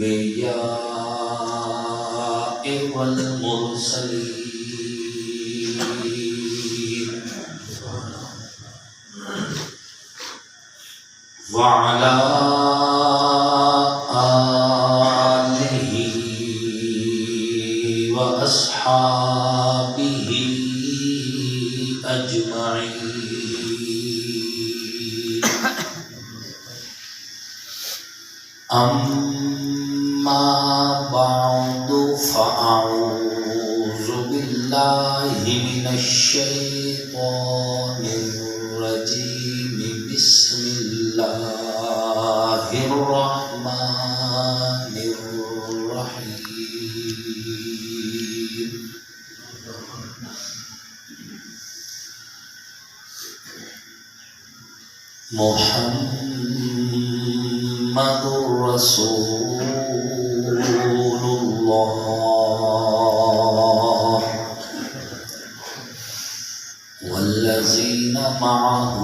الأنبياء والمرسلين وعلى آله وأصحابه أجمعين. أما بعد فأعوذ بالله من الشيطان الرجيم. بسم الله الرحمن الرحيم. محمد رسول الله والذين معه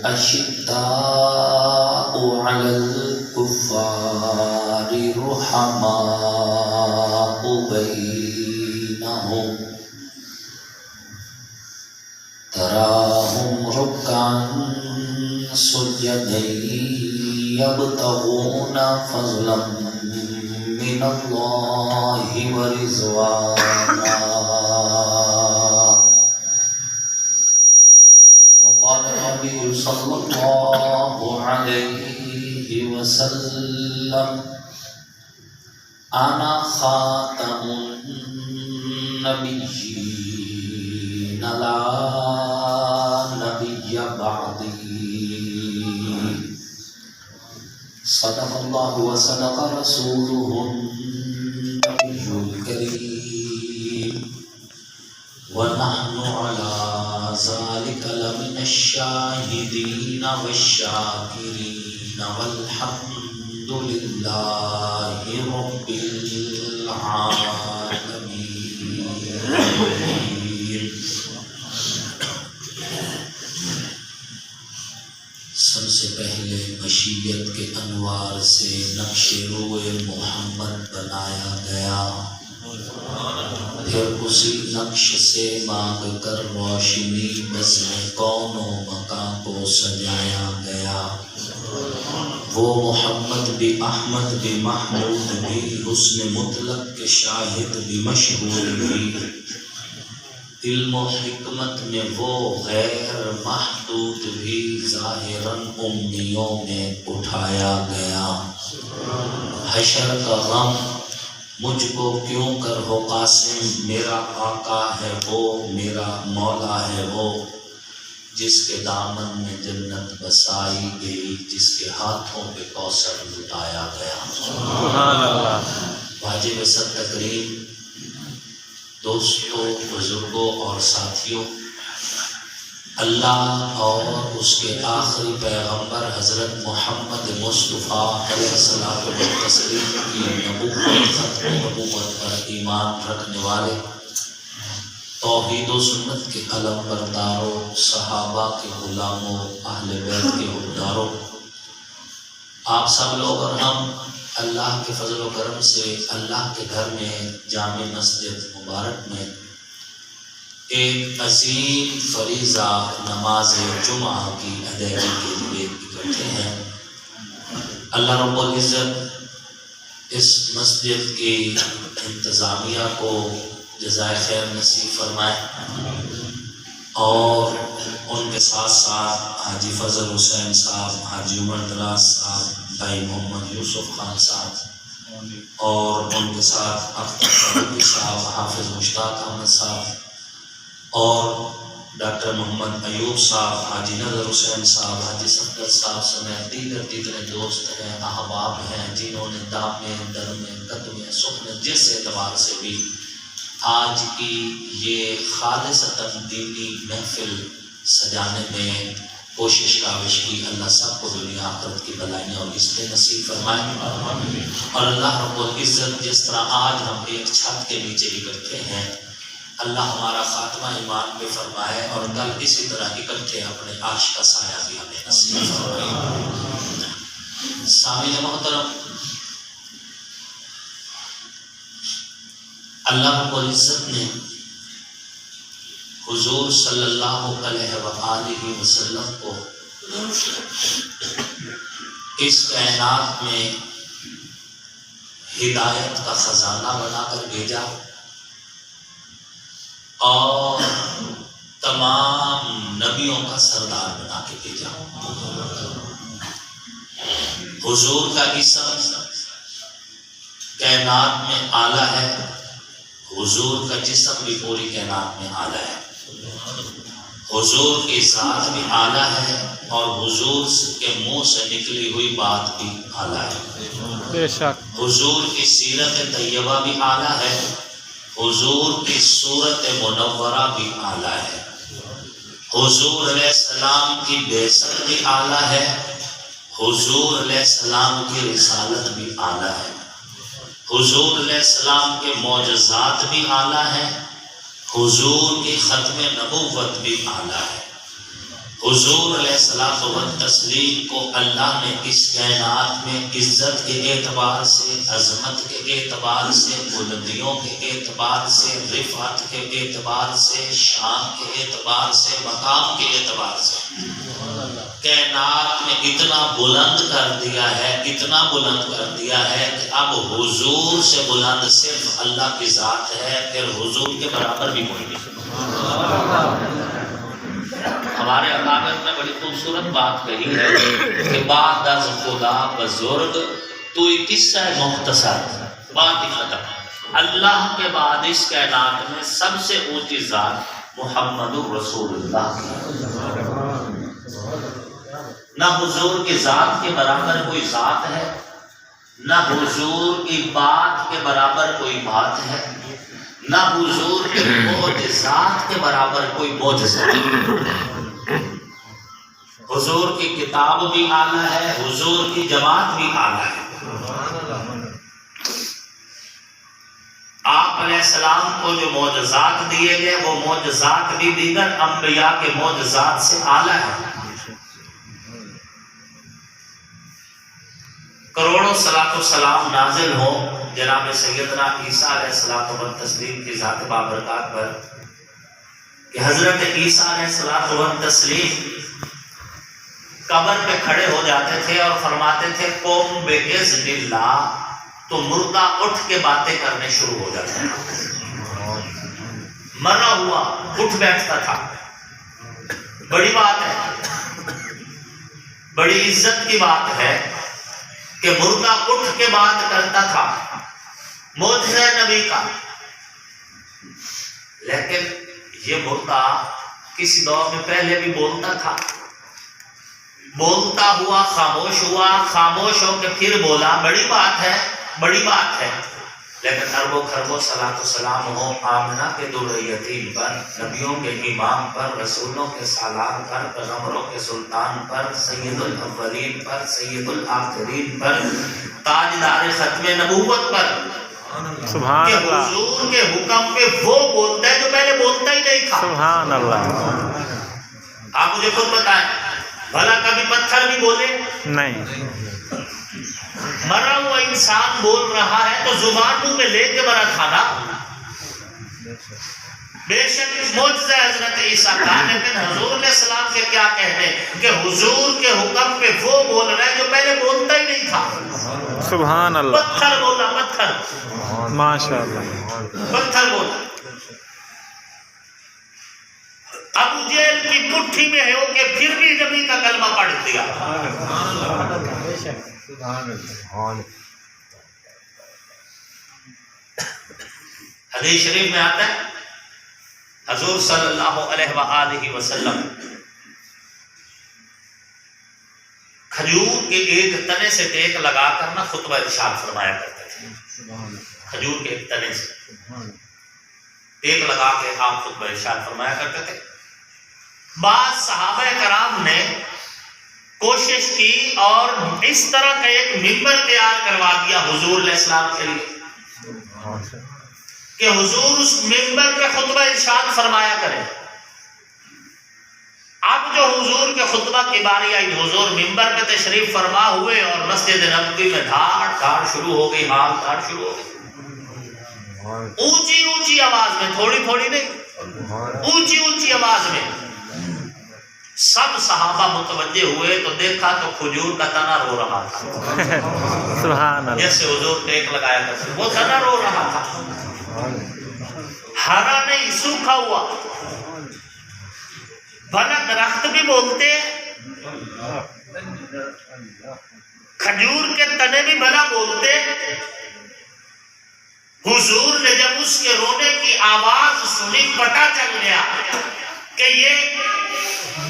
أشداء على الكفار رحماء بينهم تراهم ركعا سجدا يبتغون فضلا من الله ورضوانا. وقال النبي صلى الله عليه وسلم أنا خاتم النبيين لا نبي بعدي. صدق الله وصدق رسوله النبي الكريم ونحن على ذلك لمن الشاهدين والشاكرين والحمد لله رب العالمين. سب سے پہلے مشیت کے انوار سے نقش روئے محمد بنایا گیا، پھر اسی نقش سے مانگ کر روشنی بزم کون و مکان کو سجایا گیا۔ وہ محمد بھی احمد بھی محمود بھی حسن مطلق کے شاہد بھی مشہور بھی، علم و حکمت میں وہ غیر محدود بھی ظاہراً امیوں میں اٹھایا گیا۔ حشر کا غم مجھ کو کیوں کر ہو قاسم، میرا آقا ہے وہ میرا مولا ہے وہ، جس کے دامن میں جنت بسائی گئی، جس کے ہاتھوں پہ کوثر لٹایا گیا۔ سبحان اللہ۔ واجب صد تکریم دوستوں، بزرگوں اور ساتھیوں، اللہ اور اس کے آخری پیغمبر حضرت محمد مصطفیٰ علیہ الصلوۃ والتسلیم کی نبوت ختم نبوت پر ایمان رکھنے والے، توحید و سنت کے علم برداروں، صحابہ کے غلاموں، اہل بیت کے حقداروں، آپ سب لوگ اور ہم اللہ کے فضل و کرم سے اللہ کے گھر میں جامع مسجد مبارک میں ایک عظیم فریضہ نماز جمعہ کی ادائیگی کے لیے اکٹھے ہیں۔ اللہ رب العزت اس مسجد کی انتظامیہ کو جزائے خیر نصیب فرمائے، اور ان کے ساتھ ساتھ حاجی فضل حسین صاحب، حاجی عمر دراز صاحب، بھائی محمد یوسف خان صاحب، اور ان کے ساتھ اختر فروغی صاحب، حافظ مشتاق احمد صاحب، اور ڈاکٹر محمد ایوب صاحب، حاجی نظر حسین صاحب، حاجی صفدر صاحب سمیت دیگر دوست ہیں، احباب ہیں، جنہوں نے دامے درمے قدمے سخن جس اعتبار سے بھی آج کی یہ خالصتاً دینی محفل سجانے میں کوشش کاوش کی۔ اللہ سب کو دنیا آخرت کی بھلائیاں اور عزتیں نصیب فرمائے، اور اللہ رب العزت جس طرح آج ہم ایک چھت کے نیچے اکٹھے ہیں، اللہ ہمارا خاتمہ ایمان پہ فرمائے، اور کل اسی طرح اکٹھے اپنے عرش کا سایہ بھی ہمیں نصیب فرمائے۔ سامعین محترم، اللہ رب العزت نے حضور صلی اللہ علیہ وآلہ وسلم کو اس کائنات میں ہدایت کا خزانہ بنا کر بھیجا اور تمام نبیوں کا سردار بنا کے بھیجا۔ حضور کا اسم کائنات میں اعلیٰ ہے، حضور کا جسم بھی پوری کائنات میں اعلیٰ ہے، حضور کی ذات بھی اعلیٰ ہے اور حضور کے منہ سے نکلی ہوئی بات بھی اعلیٰ ہے۔ بے شک حضور کی سیرت طیبہ بھی اعلیٰ ہے، حضور کی صورت منورہ بھی اعلیٰ ہے، حضور علیہ السلام کی بعثت بھی اعلیٰ ہے، حضور علیہ السلام کی رسالت بھی اعلیٰ ہے، حضور علیہ السلام کے معجزات بھی اعلیٰ ہیں، حضور کی ختم نبوت بھی اعلیٰ ہے۔ حضور علیہ الصلوۃ والتسلیم کو اللہ نے اس کائنات میں عزت کے اعتبار سے، عظمت کے اعتبار سے، بلندیوں کے اعتبار سے، رفعت کے اعتبار سے، شان کے اعتبار سے، مقام کے اعتبار سے کائنات میں اتنا بلند کر دیا ہے، اتنا بلند کر دیا ہے کہ اب حضور سے بلند صرف اللہ کی ذات ہے، پھر حضور کے برابر بھی کوئی نہیں۔ ہمارے اکابر نے بڑی خوبصورت بات کہی ہے کہ بعد از خدا بزرگ تو ایک قصہ مختصر، بات ہی ختم۔ اللہ کے بعد اس کائنات میں سب سے اونچی ذات محمد رسول اللہ کی، نہ حضور کی ذات کے برابر کوئی ذات ہے، نہ حضور کی بات کے برابر کوئی بات ہے، نہ حضور کے معجزات کے برابر کوئی معجزہ ہے۔ حضور کی کتاب بھی اعلیٰ ہے، حضور کی جماعت بھی اعلیٰ ہے۔ آپ علیہ السلام کو جو معجزات دیے گئے وہ معجزات بھی دیگر انبیاء کے معجزات سے اعلیٰ ہے۔ کروڑوں صلاۃ و سلام نازل ہو جناب سیدنا عیسیٰ علیہ الصلوۃ والتسلیم کی ذات بابرکات پر کہ حضرت عیسیٰ علیہ الصلوۃ والتسلیم قبر پہ کھڑے ہو جاتے تھے اور فرماتے تھے قوم بِإِذْنِ اللہ، تو مردہ اٹھ کے باتیں کرنے شروع ہو جاتے ہیں، مرا ہوا اٹھ بیٹھتا تھا۔ بڑی بات ہے، بڑی عزت کی بات ہے کہ مردہ اٹھ کے بات کرتا تھا، معجزہ نبی کا۔ لیکن یہ مردہ کسی دور میں پہلے بھی بولتا تھا، بولتا ہوا خاموش ہوا، خاموش ہو کے پھر بولا، بڑی بات ہے، بڑی بات ہے۔ لیکن اربوں خربوں صلاۃ و سلام ہو آمنہ کے در یتیم پر، نبیوں کے امام پر، رسولوں کے سالار پر، پیغمبروں کے سلطان پر، سید الاولین پر، سید الآخرین پر، تاجدار ختم نبوت پر، سبحان کہ اللہ، حضور کے حکم پہ وہ بولتا ہے جو پہلے بولتا ہی نہیں تھا۔ سبحان اللہ۔ آپ مجھے خود بتائیں، بھلا کبھی پتھر بھی بولے؟ نہیں، مرا ہوا انسان بول رہا ہے تو زبان منہ میں لے کے مرا تھا نا۔ بے شک معجزہ حضرت عیسیٰ کا، لیکن حضور علیہ السلام کے کیا کہنے کہ حضور کے حکم پہ وہ بول رہا ہے جو پہلے بولتا ہی نہیں تھا۔ سبحان اللہ، پتھر بولا، پتھر، ماشاء اللہ۔ پتھر بولا۔ ابو جہل کی مٹھی میں ہو کے پھر بھی نبی کا کلمہ پڑھ دیا۔ حدیث شریف میں آتا ہے حضور صلی اللہ علیہ وآلہ وسلم کھجور کے ایک تنے سے ٹیک لگا کر نہ خطبہ ارشاد فرمایا کرتے تھے۔ کھجور کے ایک تنے سے ٹیک لگا کے آپ خطبہ ارشاد فرمایا کرتے تھے۔ بعض صحابہ کرام نے کوشش کی اور اس طرح کا ایک ممبر تیار کروا دیا حضور علیہ السلام کے لیے کہ حضور اس ممبر پہ خطبہ ارشاد فرمایا کرے۔ اب جو حضور کے خطبہ کی باری آئی، حضور ممبر پہ تشریف فرما ہوئے اور مسجد نبوی میں دھاڑ دھاڑ شروع ہو گئی، ہار دھاڑ شروع ہو گئی۔ اونچی اونچی آواز میں، تھوڑی تھوڑی نہیں، اونچی اونچی آواز میں۔ سب صحابہ متوجہ ہوئے تو دیکھا تو کھجور کا تنا رو رہا تھا، سبحان اللہ، جیسے حضور ٹیک لگایا کرتے، وہ تنا رو رہا تھا، ہرا نہیں، سوکھا ہوا۔ بھلا درخت بھی بولتے ہیں، کھجور کے تنے بھی بھلا بولتے۔ حضور نے جب اس کے رونے کی آواز سنی، پتہ چل گیا کہ یہ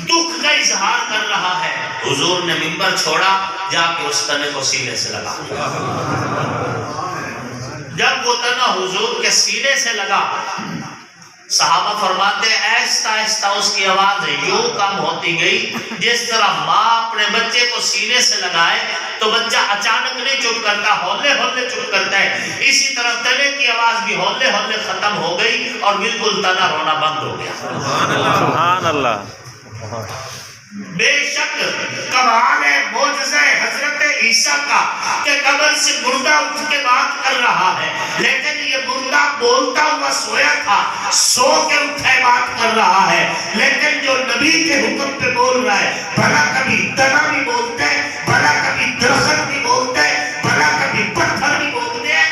دکھ کا اظہار کر رہا ہے۔ حضور نے منبر چھوڑا، جا کے اس تنے کو سینے سے لگا۔ جب وہ تنا حضور کے سینے سے لگا، صحابہ فرماتے ہیں آہستہ آہستہ اس کی آواز یوں کم ہوتی گئی، جس طرح ماں اپنے بچے کو سینے سے لگائے تو بچہ اچانک نہیں چپ کرتا، ہولے ہولے چپ کرتا ہے، اسی طرح تنے کی آواز بھی ہولے ہولے ختم ہو گئی اور بالکل تنا رونا بند ہو گیا۔ سبحان اللہ، بے شک کمال ہے معجزہ حضرت عیسیٰ کا کہ قبر سے مردہ اٹھ کے بات کر رہا ہے، لیکن یہ مردہ بولتا ہوا سویا تھا، سو کے اٹھے بات کر رہا ہے، لیکن جو نبی کے حکم پہ بول رہا ہے، بھلا کبھی تنا بھی بولتے ہیں، بھلا کبھی درخت بھی بولتے ہیں، بھلا کبھی پتھر بھی بولتے ہیں۔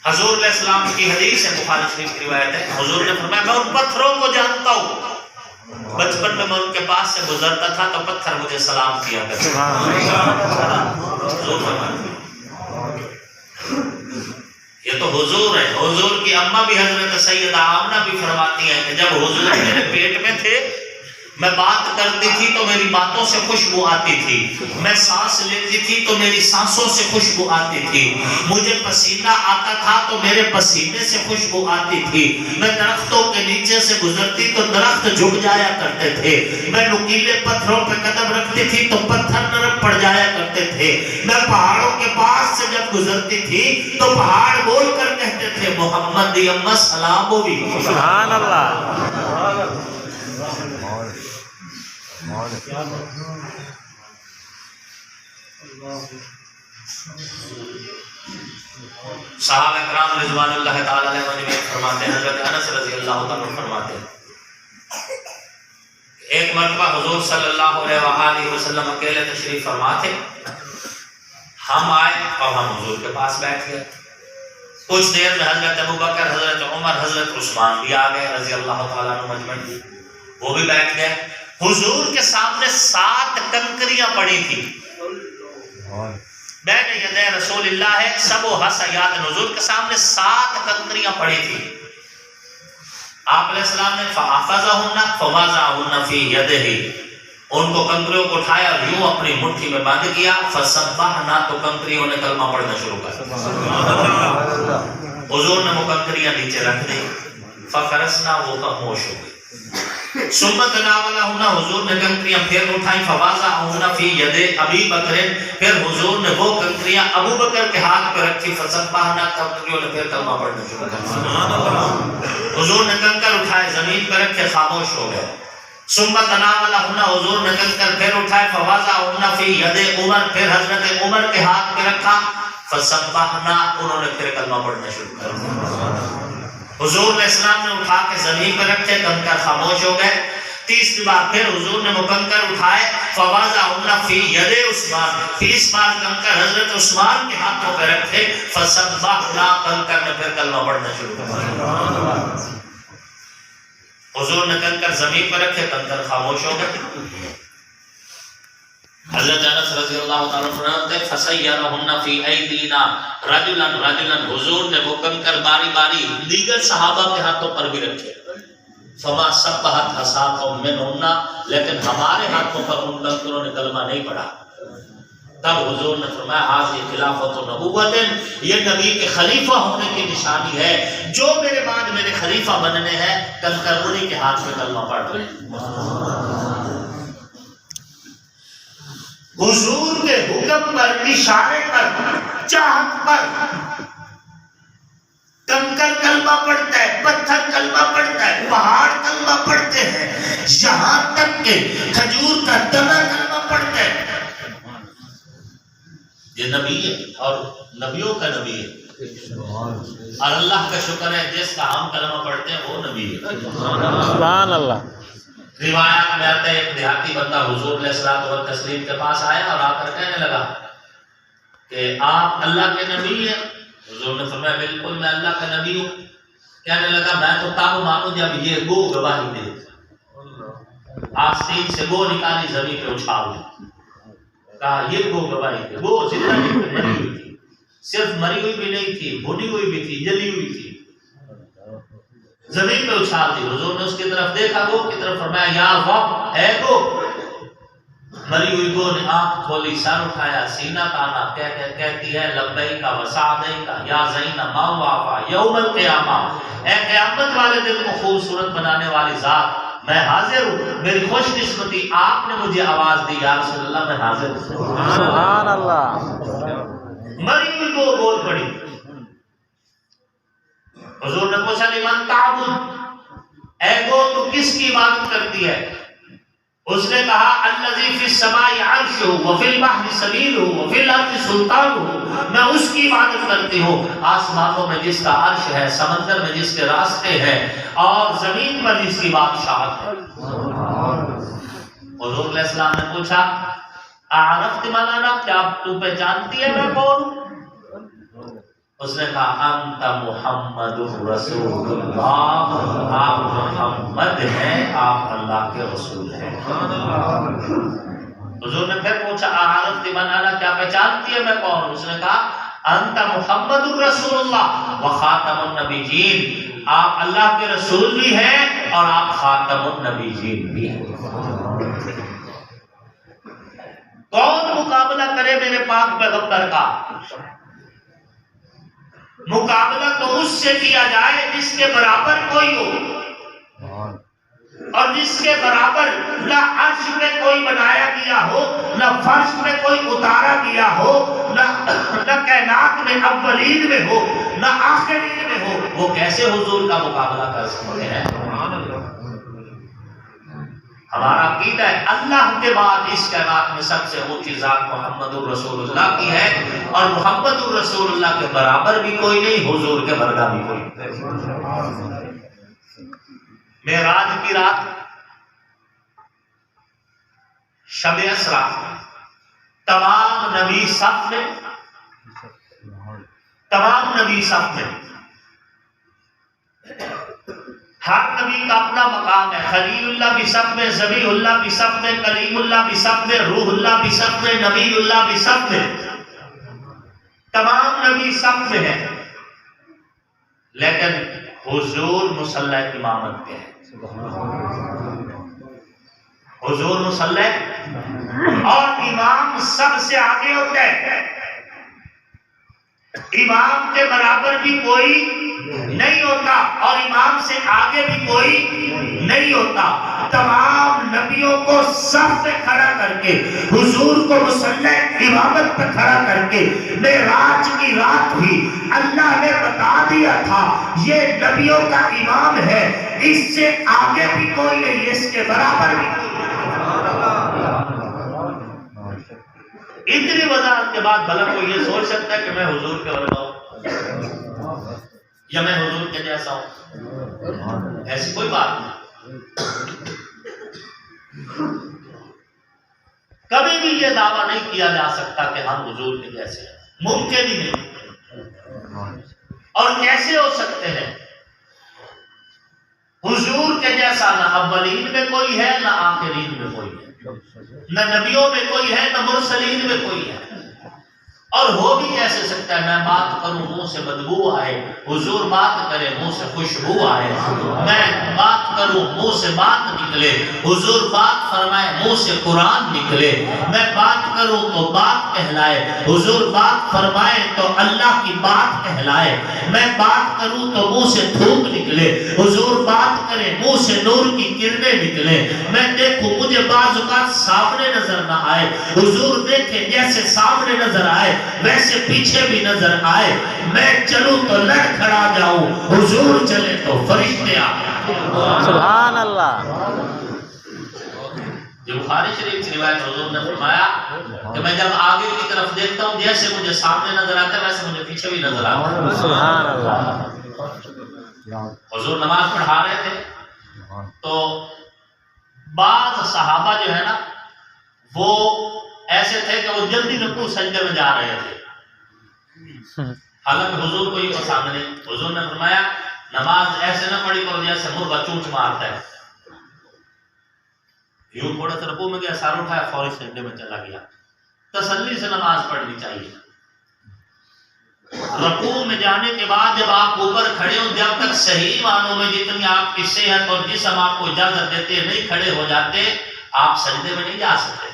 حضور علیہ السلام کی حدیث ہے، بخاری شریف کی روایت ہے، حضور نے فرمایا میں ان پتھروں کو جانتا ہوں، بچپن میں ان کے پاس سے گزرتا تھا تو پتھر مجھے سلام کیا کرتے تھے۔ حضور فرمایا، یہ تو حضور ہے۔ حضور کی اماں بھی حضرت سیدہ آمنہ بھی فرماتی ہیں کہ جب حضور میرے پیٹ میں تھے، میں بات کرتی تھی تو میری باتوں سے خوشبو آتی تھی، میں سانس لیتی تھی تو میری سانسوں سے خوشبو آتی تھی، مجھے پسینہ آتا تھا تو میرے پسینے سے خوشبو آتی تھی، میں درختوں کے نیچے سے گزرتی تو درخت جھک جایا کرتے تھے، میں نکیلے پتھروں پہ قدم رکھتی تھی تو پتھر نرم پڑ جایا کرتے تھے، میں پہاڑوں کے پاس سے جب گزرتی تھی تو پہاڑ بول کر کہتے تھے محمد دی اماں سلام ہوگی۔ سبحان اللہ، صحابہ اکرام رضوان اللہ تعالی علیہ وسلم فرماتے ہیں، حضرت انس رضی اللہ تعالیٰ عنہ فرماتے ہیں ایک مرتبہ حضور صلی اللہ علیہ وآلہ وسلم اکیلے تشریف فرما تھے، ہم آئے اور ہم حضور کے پاس بیٹھ گئے، کچھ دیر میں حضرت ابوبکر، حضرت عمر، حضرت عثمان بھی آ گئے رضی اللہ تعالیٰ عنہ مجمعین، وہ بھی بیٹھ گئے۔ حضور کے سامنے 7 کنکریاں پڑی تھی، بین یدی رسول اللہ ہے، سب و حسیات، حضور کے سامنے 7 کنکریاں پڑی تھی۔ آپ علیہ السلام نے فَأَخَذَهُنَّ فَوَضَعَهُنَّ فِي يَدِهِ، ان کو کنکریوں کو اٹھایا اور یوں اپنی مٹھی میں بند کیا، فَسَبَّحْنَا، تو کنکریوں نے کلمہ پڑھنا شروع کر، حضور نے وہ کنکریاں نیچے رکھ دی، فَخَرَسْنَا، وہ خاموش ہو گئی، سمت ناولہنا، حضور نے کنکریاں پھر اٹھائیں، فوازعہن فی ید ابی بکر، پھر حضور نے وہ کنکریاں ابو بکر کے ہاتھ پہ رکھی، فسبحنا، کنکریوں نے پھر کلمہ پڑھنا شروع کر، حضور نے کنکر اٹھائے زمین پہ رکھے، خاموش ہو گئے، سمت ناولہن، حضور نے کنکر پھر اٹھائے، فوازعہن فی ید عمر، پھر حضرت عمر کے ہاتھ پہ رکھا، فسبحنا، انہوں نے پھر کلمہ پڑھنا شروع کر، حضور علیہ السلام نے اٹھا کے زمین پہ رکھے، کنکر خاموش ہو گئے، تیسری بار پھر حضور نے وہ کنکر اٹھائے، فوازعہن فی ید عثمان، اس بار کنکر حضرت عثمان کے ہاتھوں پہ رکھے، فسبحنا، کنکر نے پھر کلمہ پڑھنا شروع کیا، حضور نے کنکر زمین پہ رکھے، کنکر خاموش ہو گئے، حضرت انس رضی اللہ تعالیٰ عنہ فرماتے ہیں فَسَيَّرَهُنَّ فِي أَيْدِينَا رَجُلًا رَجُلًا، حضور نے وہ کنکر باری باری دیگر صحابہ کے ہاتھوں پر بھی رکھے، فَمَا سَبَّحَتْ عَصَاكُم مِّنْهُنَّ، لیکن ہمارے ہاتھوں پر ان کنکروں نے کلمہ نہیں پڑھا۔ تب حضور نے فرمایا حاضر خلافت و نبوت، یہ نبی کے خلیفہ ہونے کی نشانی ہے، جو میرے بعد میرے خلیفہ بننے ہیں کنکر انہی کے ہاتھ میں کلمہ پڑھ رہے۔ حضور کے حکم پر، اشارے پر، چاہت پر کنکر کلمہ پڑھتا ہے، پتھر کلمہ پڑھتا ہے، پہاڑ کلمہ پڑھتے ہیں، یہاں تک کہ کھجور کا تنا کلمہ پڑھتا ہے۔ یہ نبی ہے اور نبیوں کا نبی ہے، اور اللہ کا شکر ہے جس کا ہم کلمہ پڑھتے ہیں وہ نبی ہے۔ سبحان اللہ۔ روایات میں آتا ہے ایک دیہاتی بندہ حضور علیہ الصلوۃ والتسلیم کے پاس آیا اور آ کر کہنے لگا کہ آپ اللہ کے نبی ہیں؟ حضور نے فرمایا بالکل میں اللہ کا نبی ہوں۔ کہنے لگا میں تو تب مانوں جب یہ گو گواہی دے۔ آستین سے گو نکالی زمین پہ اچھال دی، کہا یہ گو گواہی دے۔ گو زندہ نہیں تھی، مری ہوئی تھی، صرف مری ہوئی بھی نہیں تھی، بھنی ہوئی بھی تھی، جلی ہوئی تھی، زمین پہ اچھال دی۔ حضور نے اس کی طرف دیکھا، گو کی طرف فرمایا یا رب اے گو۔ مری ہوئی گو نے آنکھ کھولی، سر اٹھایا، سینہ تانا، کہتی ہے لبیک و سعدیک یا زین ما وافا یوم القیامہ، اے قیامت والے دن کو خوبصورت بنانے والی ذات میں حاضر ہوں، میری خوش قسمتی آپ نے مجھے آواز دی یا رسول اللہ میں حاضر ہوں۔ سبحان اللہ۔ مری ہوئی گو بول پڑی۔ حضور نے پوچھا لمن تعبد، اے گو تو کس کی عبادت کرتی ہے؟ اس نے کہا الذی فی السماء عرشہ وفی البحر سبیلہ وفی الارض سلطانہ، میں اس کی عبادت کرتی ہوں آسمانوں میں جس کا عرش ہے، سمندر میں جس کے راستے ہیں، اور زمین پر جس کی بادشاہت ہے۔ حضور علیہ السلام نے پوچھا اعرفت من انا، کیا تو پہچانتی ہے میں کون ہوں؟ اس نے کہا انت محمد رسول اللہ، آپ محمد ہیں، آپ اللہ کے رسول ہیں۔ حضور نے پھر پوچھا اعرفت من انا، کیا پہچانتی ہے میں کون ہوں؟ اس نے کہا انت محمد رسول اللہ وخاتم النبیین، آپ اللہ کے رسول بھی ہیں اور آپ خاتم النبیین بھی ہیں۔ کون مقابلہ کرے میرے پاک پیغمبر کا؟ مقابلہ تو اس سے کیا جائے جس کے برابر کوئی ہو، اور جس کے برابر نہ عرش پہ کوئی بنایا گیا ہو، نہ فرش پہ کوئی اتارا گیا ہو، نہ کائنات میں اولین میں ہو، نہ آخرین میں ہو، وہ کیسے حضور کا مقابلہ کر سکتے ہیں؟ ہمارا عقیدہ ہے اللہ کے بعد اس کائنات میں سب سے اونچی ذات محمد الرسول اللہ کی ہے، اور محمد الرسول اللہ کے برابر بھی کوئی نہیں، حضور کے برگا بھی کوئی نہیں۔ معراج کی رات شب اسرا تمام نبی صف میں، تمام نبی صف میں، ہر نبی کا اپنا مقام ہے۔ خلیل اللہ بھی صف میں، ذبیح اللہ بھی صف میں، کلیم اللہ بھی صف میں، روح اللہ بھی صف میں، نبی اللہ بھی صف میں، تمام نبی صف میں ہیں، لیکن حضور مصلی امامت پہ ہے۔ حضور مصلی اور امام سب سے آگے ہوتا ہے، امام کے برابر بھی کوئی نہیں ہوتا اور امام سے آگے بھی کوئی نہیں ہوتا۔ تمام نبیوں کو صف پہ کھڑا کر کے، حضور کو مصلی امامت پہ کھڑا کر کے، معراج کی رات بھی اللہ نے بتا دیا تھا یہ نبیوں کا امام ہے، اس سے آگے بھی کوئی نہیں، اس کے برابر بھی کوئی نہیں۔ اتنی وضاحت کے بعد بھلا کوئی یہ سوچ سکتا ہے کہ میں حضور کے ورگا ہوں یا میں حضور کے جیسا ہوں؟ ایسی کوئی بات نہیں۔ کبھی بھی یہ دعویٰ نہیں کیا جا سکتا کہ ہم حضور کے جیسے ہیں، ممکن ہی نہیں۔ اور کیسے ہو سکتے ہیں؟ حضور کے جیسا نہ اولین میں کوئی ہے، نہ آخرین میں کوئی ہے، نہ نبیوں میں کوئی ہے، نہ مرسلین میں کوئی ہے۔ اور ہو بھی کیسے سکتا ہے؟ میں بات کروں منہ سے بدبو آئے، حضور بات کرے منہ سے خوشبو آئے، میں بات کروں منہ سے بات نکلے، حضور بات فرمائے منہ سے قرآن نکلے، میں بات کروں تو بات کہلائے، حضور بات فرمائے تو اللہ کی بات کہلائے، میں بات کروں تو منہ سے دھوپ نکلے، حضور بات کرے منہ سے نور کی کرنیں نکلے، میں دیکھوں مجھے بعض اوقات سامنے نظر نہ آئے، حضور دیکھے جیسے سامنے نظر آئے ویسے پیچھے بھی نظر آئے، میں چلوں تو لڑ کھڑا جاؤں، حضور چلے تو فرشتے آ جائیں۔ سبحان اللہ۔ جو بخاری شریف کی روایت حضور نے فرمایا کہ میں جب آگے کی طرف دیکھتا ہوں جیسے مجھے سامنے نظر آتا ہے ویسے مجھے پیچھے بھی نظر آتا ہے. سبحان اللہ. حضور نماز پڑھا رہے تھے تو بعض صحابہ جو ہے نا وہ ایسے تھے کہ وہ جلدی رکوع سجدے میں جا رہے تھے، حالانکہ حضور کو یہ پسند نہیں. حضور نے فرمایا نماز ایسے نہ پڑھی کرو جیسے مرغا چونچ مارتا ہے. یوں تھوڑا سا رکوع میں گیا، سر اٹھایا، فوری سجدے میں چلا گیا. تسلی سے نماز پڑھنی چاہیے. رکوع میں جانے کے بعد جب آپ اوپر کھڑے ہو، جب تک صحیح معنوں میں جتنی آپ کی صحت اور جسم آپ کو اجازت دیتے نہیں کھڑے ہو جاتے، آپ سجدے میں نہیں جا سکتے.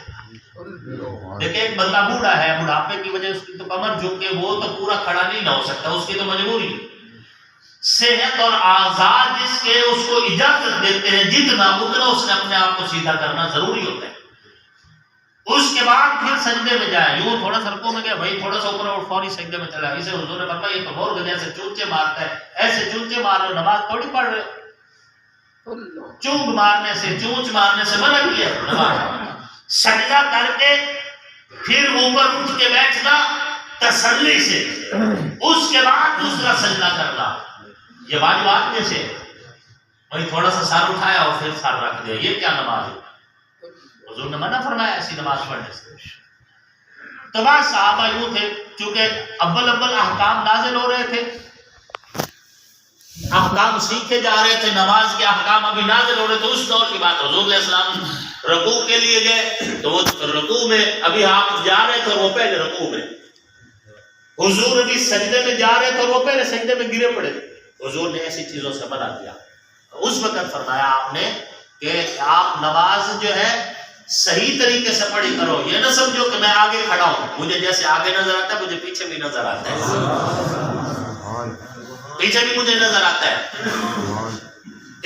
دیکھیں ایک بندہ بوڑھا ہے، بڑھاپے کی وجہ سے اس کی تو کمر جھک کے وہ تو پورا کھڑا نہیں نہ ہو سکتا، اس کی تو مجبوری. صحت اور اعضاء جس کے اس کو اجازت دیتے ہیں جتنا اتنا اس نے اپنے آپ کو سیدھا کرنا ضروری ہوتا ہے. اس کے بعد پھر سجدے میں جائے. یوں تھوڑا سا رکوع میں گیا بھائی تھوڑا سا اوپر اور فوری سجدے میں چلا. اسے حضور نے فرمایا یہ تو مرغ جیسے چونچے مارتا ہے، ایسے چونچے مار رہے، نماز تھوڑی پڑھ رہے. چونچ مارنے سے منع کیا. نماز سجدہ کر کے پھر اوپر اٹھ کے بیٹھنا تسلی سے، اس کے بعد دوسرا سجدہ کرنا. یہ واجبات میں سے وہی تھوڑا سا سر اٹھایا اور پھر سر رکھ دیا، یہ کیا نماز ہے؟ حضور نے منع فرمایا ایسی نماز پڑھنے سے. تو بعض صحابہ یوں تھے چونکہ اول احکام نازل ہو رہے تھے، احکام سیکھے جا رہے تھے، نماز کے احکام ابھی نازل ہو رہے تھے. اس دور کی بات، حضور علیہ السلام رکوع کے لیے گئے تو وہ رکوع میں ابھی آپ جا رہے تھے اور وہ پہلے رکوع میں. حضور ابھی سجدے میں جا رہے تھے اور وہ پہلے سجدے میں گرے پڑے. حضور نے ایسی چیزوں سے منع کیا. اس وقت فرمایا آپ نے کہ آپ نماز جو ہے صحیح طریقے سے پڑھی کرو. یہ نہ سمجھو کہ میں آگے کھڑا ہوں، مجھے جیسے آگے نظر آتا ہے مجھے پیچھے بھی نظر آتا ہے، پیچھے بھی مجھے نظر آتا ہے.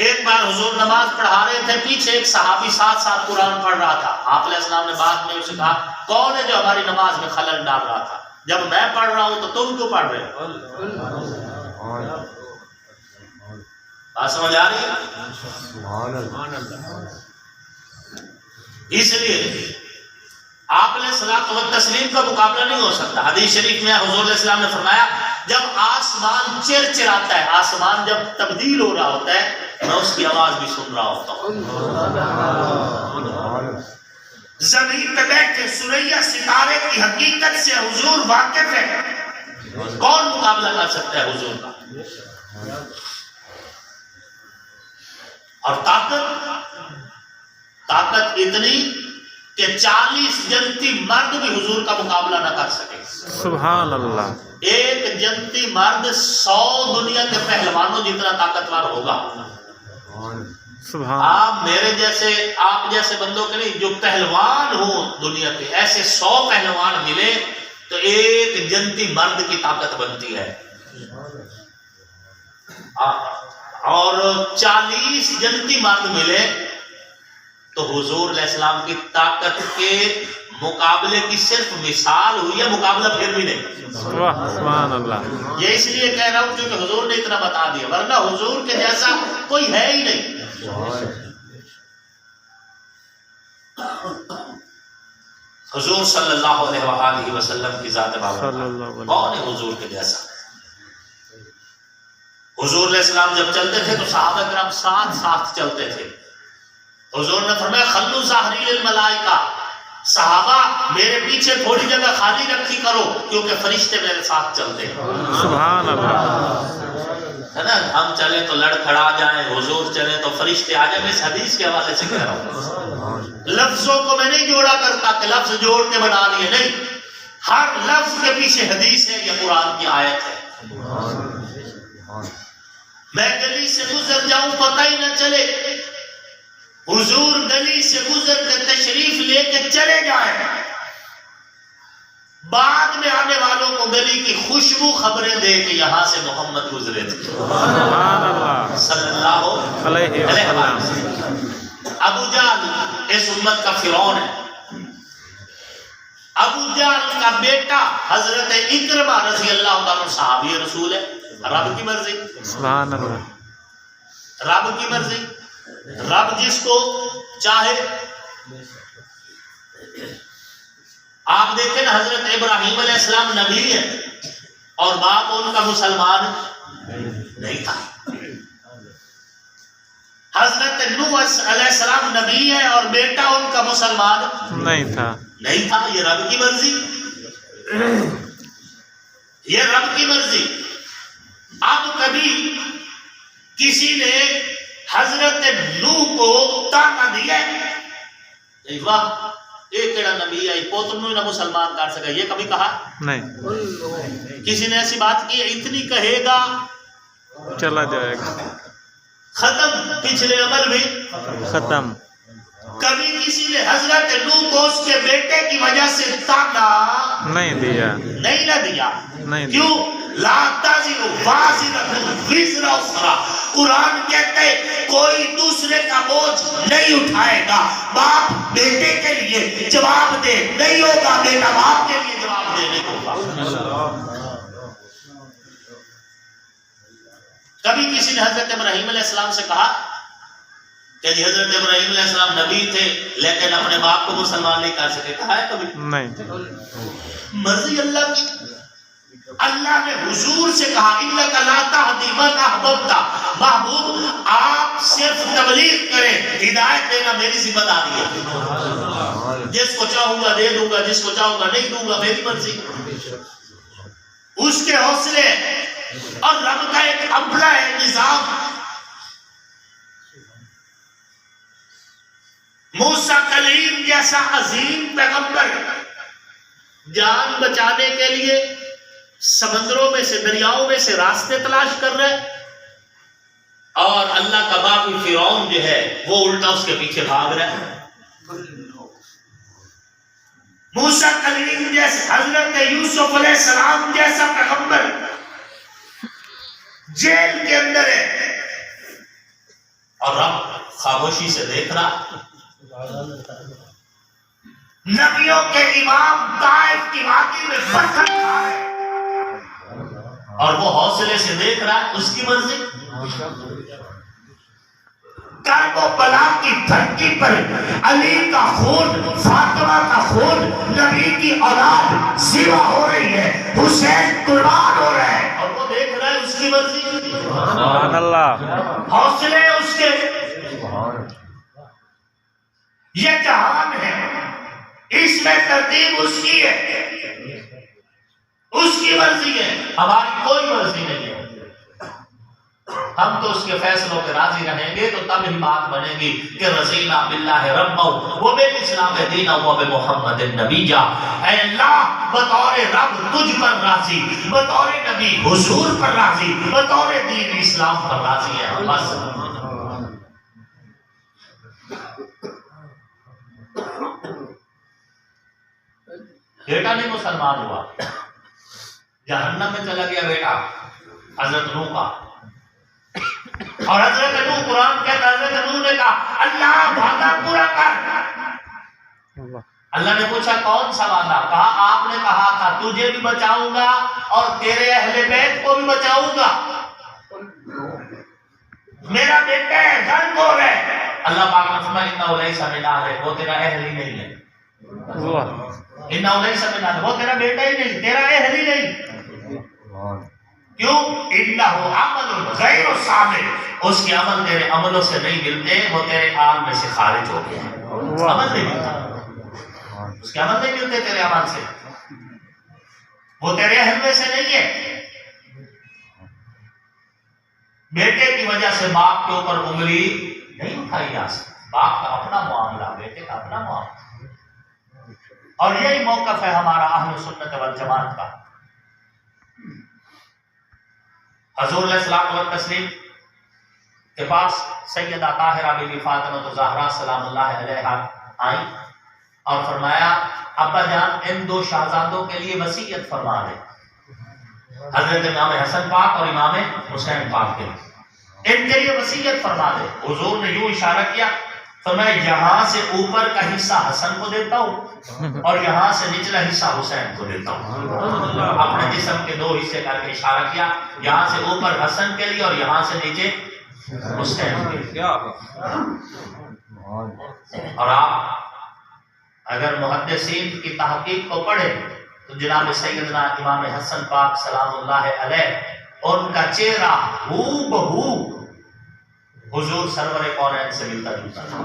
ایک بار حضور نماز پڑھا رہے تھے، پیچھے ایک صحابی ساتھ قرآن پڑھ رہا تھا. آپ علیہ السلام نے بعد میں اسے کہا کون ہے جو ہماری نماز میں خلل ڈال رہا تھا؟ جب میں پڑھ رہا ہوں تو تم کیوں پڑھ رہے ہو؟ بات سمجھ آ رہی ہے؟ اس لیے آپ علیہ الصلوۃ والتسلیم کا مقابلہ نہیں ہو سکتا. حدیث شریف میں حضور علیہ السلام نے فرمایا جب آسمان چرچراتا ہے، آسمان جب تبدیل ہو رہا ہوتا ہے میں اس کی آواز بھی سن رہا ہوتا ہوں. زمین پہ بیٹھے سوریا ستارے کی حقیقت سے حضور واقف ہے. کون مقابلہ کر سکتا ہے حضور کا؟ اور طاقت اتنی کہ 40 جنتی مرد بھی حضور کا مقابلہ نہ کر سکے. سبحان اللہ. ایک جنتی مرد 100 دنیا کے پہلوانوں جتنا طاقتور ہوگا. آپ میرے جیسے آپ جیسے بندوں کے نہیں، جو پہلوان ہوں دنیا کے ایسے 100 پہلوان ملے تو ایک جنتی مرد کی طاقت بنتی ہے. اور 40 جنتی مرد ملے تو حضور علیہ السلام کی طاقت کے مقابلے کی صرف مثال ہوئی ہے، مقابلہ پھر بھی نہیں. سبحان اللہ. یہ اس لیے کہہ رہا ہوں کیونکہ حضور نے اتنا بتا دیا، ورنہ حضور کے جیسا کوئی ہے ہی نہیں. حضور صلی اللہ علیہ وآلہ وسلم کی ذات بابرکت کون ہے حضور کے جیسا؟ حضور علیہ السلام جب چلتے تھے تو صحابہ کرام ساتھ چلتے تھے. حضور نے فرمایا خلو ظاہری للملائکہ، صحابہ میرے پیچھے تھوڑی جگہ خالی رکھی کرو کیونکہ فرشتے میرے ساتھ چلتے ہیں. سبحان اللہ. ہے نا، ہم چلیں تو لڑکھڑا جائیں، حضور چلیں تو فرشتے آ جائیں. میں اس حدیث کے حوالے سے کہہ رہا ہوں. لفظوں کو میں نہیں جوڑا کرتا کہ لفظ جوڑ کے بنا لیے، نہیں، ہر لفظ کے پیچھے حدیث ہے یا قرآن کی آیت ہے. میں گلی سے گزر جاؤں پتہ ہی نہ چلے، حضور گلی سے گزر کر تشریف لے کے چلے جائیں، بعد میں آنے والوں کو گلی کی خوشبو خبریں دے کہ یہاں سے محمد گزرے تھے صلی اللہ علیہ وسلم. ابو جہل اس امت کا فرعون ہے. ابو جہل کا بیٹا حضرت اکرمہ رضی اللہ عنہ صحابی رسول ہے. رب کی مرضی، سبحان اللہ. رب کی مرضی، رب جس کو چاہے آپ دیکھیں نا حضرت ابراہیم علیہ السلام نبی ہے اور باپ ان کا مسلمان نہیں تھا. حضرت نوح علیہ السلام نبی ہے اور بیٹا ان کا مسلمان نہیں تھا. یہ رب کی مرضی. یہ رب کی مرضی. اب کبھی کسی نے حضرت نوح کو تانا دیا واہ ایک کیڑا نبی ہے پوتر نو نہ مسلمان کر سکے, یہ کبھی کہا نہیں. کسی نے ایسی بات کی اتنی کہے گا چلا جائے گا. ختم پچھلے عمل بھی ختم. کبھی کسی نے حضرت نوح کو اس کے بیٹے کی وجہ سے تانا نہیں دیا. نہیں نہ دیا. نہیں دیا. کیوں؟ لا تزر وازرۃ وزر اخرى. قرآن کہتے ہیں کوئی دوسرے کا بوجھ نہیں اٹھائے گا. باپ بیٹے کے لیے جواب دے نہیں ہوگا, بیٹا باپ کے لیے جواب دے نہیں ہوگا. کبھی کسی نے حضرت ابراہیم علیہ السلام سے کہا کہ جی حضرت ابراہیم علیہ السلام نبی تھے لیکن اپنے باپ کو مسلمان نہیں کر سکے, کہا ہے کبھی؟ نہیں. مرضی اللہ کی. اللہ نے حضور سے کہا انک لا تہدی من احببت. محبوب آپ صرف تبلیغ کریں, ہدایت دینا میری ذمہ داری ہے. جس کو چاہوں گا دے دوں گا, جس کو چاہوں گا نہیں دوں گا, میری مرضی. اس کے حوصلے اور رب کا ایک عملہ ہے, نظام. موسیٰ کلیم جیسا عظیم پیغمبر جان بچانے کے لیے سمندروں میں سے دریاؤں میں سے راستے تلاش کر رہے, اور اللہ کا باقی فرعون جو ہے وہ الٹا اس کے پیچھے بھاگ رہا ہے. موسیٰ کلیم جیسے حضرت یوسف علیہ السلام جیسا پیغمبر جیل کے اندر ہے اور رب خاموشی سے دیکھ رہا. نبیوں کے امام طائف کی وادی میں پتھر کھا رہے اور وہ حوصلے سے دیکھ رہا ہے, اس کی مرضی. کرب و بلا کی دھرتی پر علی کا خون, فاطمہ کا خون, نبی کی اولاد ذبح ہو رہی ہے, حسین قربان ہو رہے ہیں اور وہ دیکھ رہا ہے, اس کی مرضی. سبحان اللہ. حوصلے اس کے. یہ جہان ہے, اس میں ترتیب اس کی ہے, اس کی مرضی ہے, ہماری کوئی مرضی نہیں ہے. ہم تو اس کے فیصلوں پہ راضی رہیں گے تو تب ہی بات بنے گی کہ رضینا باللہ ربا وبالاسلام دینا وبمحمد نبیا. اے اللہ بطور رب تجھ پر راضی, بطور نبی حضور پر راضی, بطور دین اسلام پر راضی ہے. بس بیٹا نہیں مسلمان ہوا, جہنم میں چلا گیا بیٹا حضرت نوح کا. اور حضرت نوح, قرآن کہتا ہے حضرت نوح نے کہا اللہ وعدہ پورا کر. اللہ نے پوچھا کون سا وعدہ؟ کہا آپ نے کہا تھا تجھے بھی بچاؤں گا اور تیرے اہل بیت کو بھی بچاؤں گا. میرا بیٹا ہے غرق ہو رہے. اللہ پاک نے فرمایا انہ لیس من اہلک, وہ تیرا اہل ہی نہیں ہے. انہ لیس من اہلک, وہ تیرا بیٹا ہی نہیں, تیرا اہل ہی نہیں. کیوں؟ انہ عمل غیر صالح, اس کے عمل تیرے عملوں سے نہیں ملتے, وہ تیرے آل میں سے خارج ہو گئے. عمل نہیں ملتا, اس کے عمل نہیں ملتے تیرے عمل سے, وہ تیرے اہل میں سے نہیں ہے. بیٹے کی وجہ سے باپ کے اوپر انگلی نہیں اٹھائی جا سکتی. باپ کا اپنا معاملہ, بیٹے کا اپنا معاملہ. اور یہی موقف ہے ہمارا اہل سنت والجماعت کا. حضور علیہ الصلوۃ والتسلیم کے پاس سیدہ طاہرہ بی بی فاطمہ الزہرا سلام اللہ علیہا آئی اور فرمایا ابا جان ان دو شہزادوں کے لیے وصیت فرما دے, حضرت امام حسن پاک اور امام حسین پاک کے لیے ان کے لیے وصیت فرما دے. حضور نے یوں اشارہ کیا, فرمایا یہاں سے اوپر کا حصہ حسن کو دیتا ہوں اور یہاں سے نچلا حصہ حسین کو دیتا ہوں. اپنے جسم کے دو حصے کر کے اشارہ کیا, یہاں سے اوپر حسن کے لیے اور یہاں سے نیچے حسین کے لیے. اور آپ اگر محدثین کی تحقیق کو پڑھے تو جناب سیدنا امام حسن پاک سلام اللہ علیہ ان کا چہرہ ہو بہو حضور سرور کونین سے ملتا جلتا تھا۔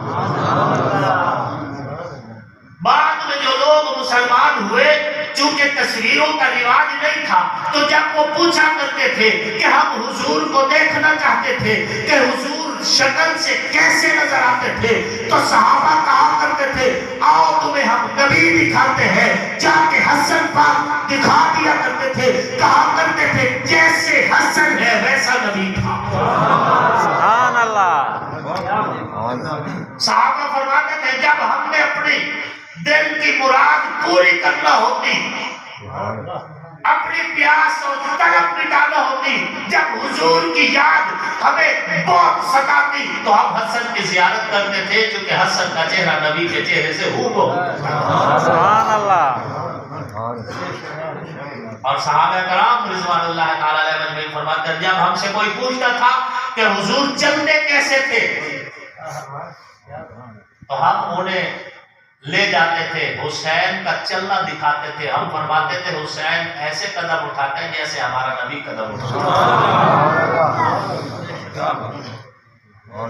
بعد میں جو لوگ مسلمان ہوئے چونکہ تصویروں کا رواج نہیں تھا تو جب وہ پوچھا کرتے تھے کہ ہم حضور کو دیکھنا چاہتے تھے کہ حضور شکل سے کیسے نظر آتے تھے تو صحابہ کہا کرتے تھے آؤ تمہیں ہم نبی دکھاتے ہیں، جا کے حسن پاک دکھا دیا کرتے تھے، کہا کرتے تھے جیسے حسن ہے ویسا نبی تھا۔ سبحان اللہ۔ صحابہ فرماتے تھے جب ہم نے اپنی دل کی مراد پوری کرنا ہوتی، اپنی پیاس اور طلب مٹانا ہوتی، جب حضور کی یاد ہمیں بہت ستاتی تو ہم حسن کی زیارت کرتے تھے کیونکہ حسن کا چہرہ نبی کے چہرے سے ہو سبحان اللہ۔ اور صحابہ کرام رضوان اللہ تعالی علیہ مجمعین فرماتے ہیں جب ہم سے کوئی پوچھتا تھا کہ حضور چلتے کیسے تھے تو ہم انہیں لے جاتے تھے، حسین کا چلنا دکھاتے تھے، ہم فرماتے تھے حسین ایسے قدم اٹھاتے ہیں جیسے ہمارا نبی قدم اٹھاتا ہے۔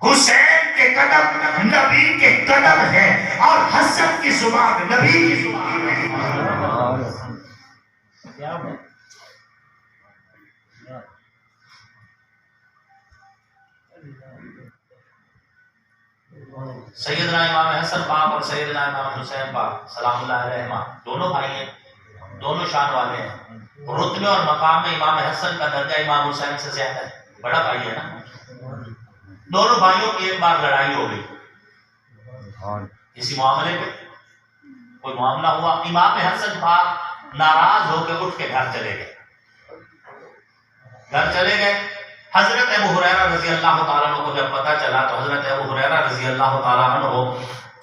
حسین کے قدم نبی کے قدم ہے اور حسن کی زبان نبی کی زبان ہے۔ سیدنا امام حسن پاک اور سیدنا امام حسین پاک سلام اللہ علیہما دونوں بھائی ہیں، دونوں شان والے ہیں، رتبے اور مقام میں امام حسن کا درجہ امام حسین سے زیادہ ہے، بڑا بھائی ہے نا۔ دونوں بھائیوں کی ایک بار لڑائی ہو گئی کسی معاملے پہ، کوئی معاملہ ہوا، امام حسن پاک ناراض ہو کے اٹھ کے گھر چلے گئے۔ حضرت ابو ہریرہ رضی اللہ تعالیٰ عنہ کو جب پتہ چلا تو حضرت ابو ہریرہ رضی اللہ تعالیٰ عنہ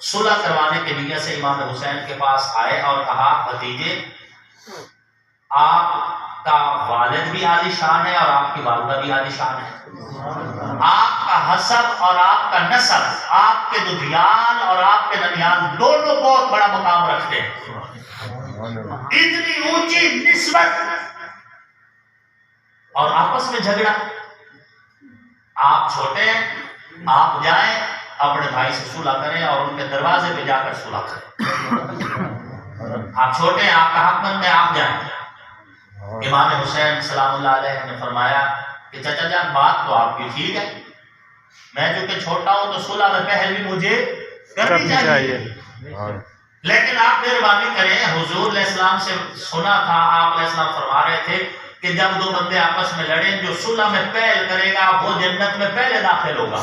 صلح کروانے کے نیت سے امام حسین کے پاس آئے اور کہا بھتیجے آپ کا والد بھی عالی شان ہے اور آپ کی والدہ بھی عالی شان ہے، آپ کا حسب اور آپ کا نسب، آپ کے ددھیال اور آپ کے ننیال دونوں بہت بڑا مقام رکھتے ہیں، اتنی اونچی نسبت اور آپس میں جھگڑا، آپ چھوٹے ہیں، آپ جائیں اپنے بھائی سے صلح کریں اور ان کے دروازے پہ جا کر صلح کریں، آپ چھوٹے ہیں، آپ کا حق مند ہے، آپ جائیں۔ امام حسین سلام اللہ علیہ نے فرمایا کہ چچا جان بات تو آپ کی ٹھیک ہے، میں جو کہ چھوٹا ہوں تو صلح میں پہل بھی مجھے کرنی چاہیے، لیکن آپ مہربانی کریں، حضور علیہ السلام سے سنا تھا آپ علیہ السلام فرما رہے تھے کہ جب دو بندے آپس میں لڑیں جو صلح میں پہل کرے گا وہ جنت میں پہلے داخل ہوگا،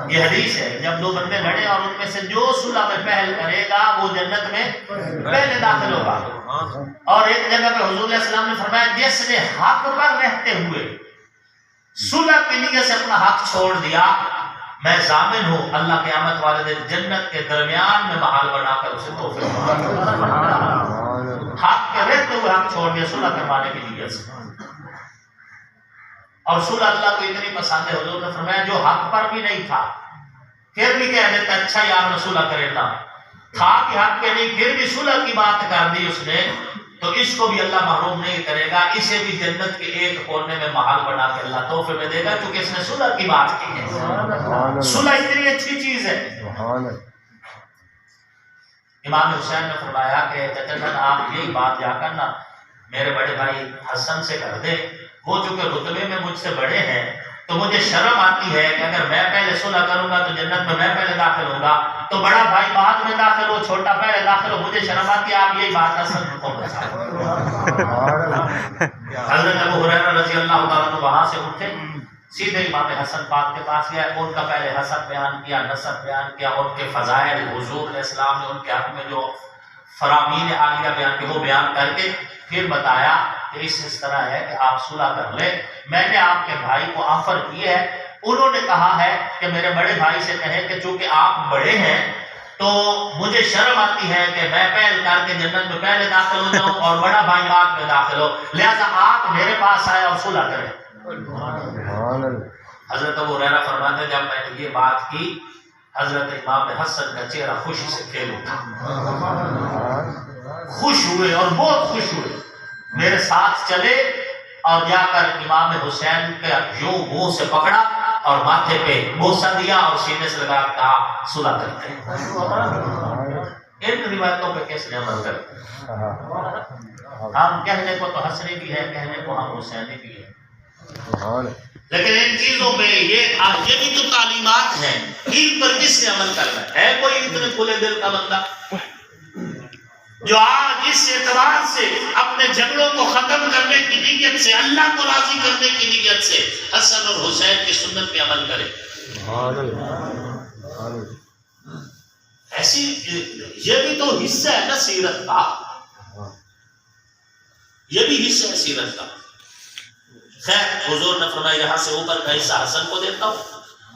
یہ حدیث ہے، جب دو بندے لڑیں اور ان میں سے جو صلح میں پہل کرے گا وہ جنت میں پہلے داخل ہوگا۔ اور ایک جگہ پہ حضور علیہ السلام نے فرمایا جس نے حق پر رہتے ہوئے صلح کی نیت سے اپنا حق چھوڑ دیا میں ضامن ہوں اللہ قیامت والے دن جنت کے درمیان میں محل بنا کر اسے تحفے دوں۔ حق کے رہتے ہوئے حق چھوڑ دیا صلح کروانے کی نیت سے، اور صلح اللہ کو اتنی پسند ہے، حضور نے فرمایا جو حق پر بھی نہیں تھا پھر بھی کہہ دیتا اچھا یار میں صلح کر لیتا، تھا کہ حق کے نہیں پھر بھی صلح کی بات کر دی اس نے، تو اس کو بھی اللہ محروم نہیں کرے گا، اسے بھی جنت کے ایک کونے میں محل بنا کے اللہ تحفے میں دے گا کیونکہ اس نے صلح کی بات کی ہے۔ صلح اتنی اچھی چیز ہے۔ امام حسین نے فرمایا کہ چچا جان آپ یہی بات جا کر نا میرے بڑے بھائی حسن سے کر دے، وہ چونکہ رتبے میں مجھ سے بڑے ہیں تو مجھے شرم آتی ہے کہ اگر میں پہلے صلح کروں گا تو جنت میں پہلے داخل ہوگا، تو بڑا بھائی بعد میں داخل ہو، چھوٹا پہلے داخل ہو، مجھے شرم آتی ہے، آپ یہی بات حسن کو بتائیں۔ حضرت ابو ہریرہ رضی اللہ تعالیٰ عنہ وہاں سے اٹھے، سیدھے امام حسن پاک کے پاس گیا، ان کا پہلے حسب بیان کیا، نسب بیان کیا، ان کے فضائل حضور علیہ السلام نے ان کے حق میں جو فرامین عالیہ بیان کی وہ بیان کر کے پھر بتایا کہ اس طرح ہے کہ آپ صلح کر لیں، میں نے آپ کے بھائی کو آفر کی ہے، انہوں نے کہا ہے کہ میرے بڑے بھائی سے کہیں کہ چونکہ آپ بڑے ہیں تو مجھے شرم آتی ہے کہ میں پہل کر کے جنت میں پہلے داخل ہو جاؤں اور بڑا بھائی بعد میں داخل ہو، لہذا آپ میرے پاس آئے اور صلح کریں۔ حضرت ابو ہریرہ فرماتے ہیں جب میں نے یہ بات کی حضرت امام حسن کا چہرہ خوشی سے کھیل اٹھا، خوش ہوئے اور بہت خوش ہوئے، میرے ساتھ چلے اور جا کر امام حسین کا یوں منہ سے پکڑا اور ماتھے پہ بوسہ دیا اور سینے سے لگا کہا صلح کرتے ہیں۔ ان روایتوں پہ کیسے عمل کرتے ہیں؟ ہم کہنے کو تو حسنی بھی ہے، کہنے کو ہم حسینی بھی ہے، لیکن ان چیزوں پہ یہ بھی تو تعلیمات ہیں، ان پر کس نے عمل کرنا ہے؟ کوئی اتنے کھلے دل کا بندہ جو آج اس اعتبار سے اپنے جھگڑوں کو ختم کرنے کی نیت سے، اللہ کو راضی کرنے کی نیت سے حسن اور حسین کی سنت پہ عمل کرے؟ ایسی یہ بھی تو حصہ ہے نا سیرت کا، یہ بھی حصہ ہے سیرت کا۔ خیر حضور نے فرمایا یہاں سے اوپر کا حصہ حسن کو دیتا ہوں